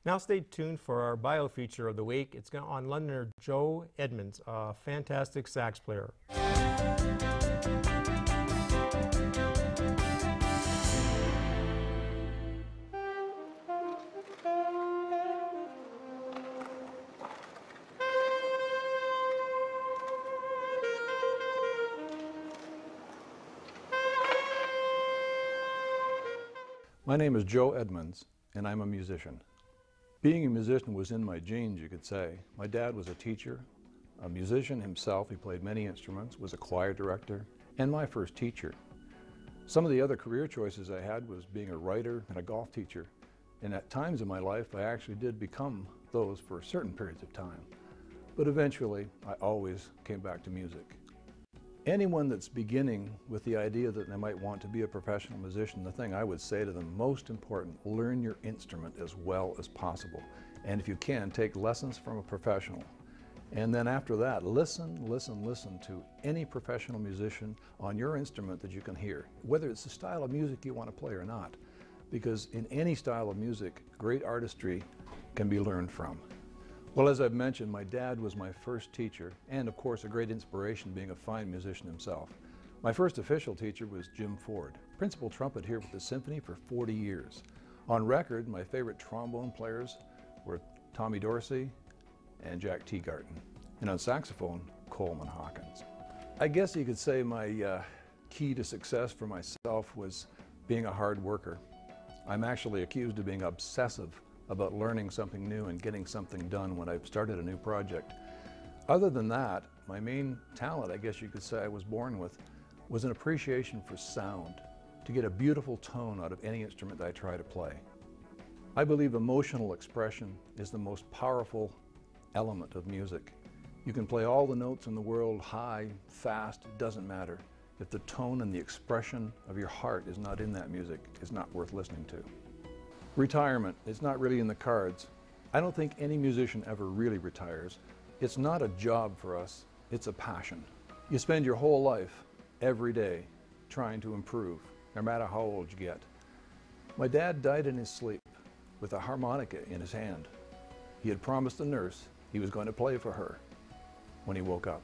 Now stay tuned for our bio feature of the week. It's on Londoner Joe Edmonds, a fantastic sax player. My name is Joe Edmonds, and I'm a musician. Being a musician was in my genes, you could say. My dad was a teacher, a musician himself. He played many instruments, was a choir director, and my first teacher. Some of the other career choices I had was being a writer and a golf teacher. And at times in my life, I actually did become those for certain periods of time. But eventually, I always came back to music. Anyone that's beginning with the idea that they might want to be a professional musician, the thing I would say to them, most important, learn your instrument as well as possible. And if you can, take lessons from a professional. And then after that, listen to any professional musician on your instrument that you can hear, whether it's the style of music you want to play or not. Because in any style of music, great artistry can be learned from. Well, as I've mentioned, my dad was my first teacher, and of course a great inspiration, being a fine musician himself. My first official teacher was Jim Ford, principal trumpet here with the symphony for 40 years. On record, my favorite trombone players were Tommy Dorsey and Jack Teagarden, and on saxophone, Coleman Hawkins. I guess you could say my key to success for myself was being a hard worker. I'm actually accused of being obsessive about learning something new and getting something done when I've started a new project. Other than that, my main talent, I guess you could say I was born with, was an appreciation for sound, to get a beautiful tone out of any instrument that I try to play. I believe emotional expression is the most powerful element of music. You can play all the notes in the world, high, fast, it doesn't matter. If the tone and the expression of your heart is not in that music, it's not worth listening to. Retirement is not really in the cards. I don't think any musician ever really retires. It's not a job for us, it's a passion. You spend your whole life, every day, trying to improve, no matter how old you get. My dad died in his sleep with a harmonica in his hand. He had promised the nurse he was going to play for her when he woke up.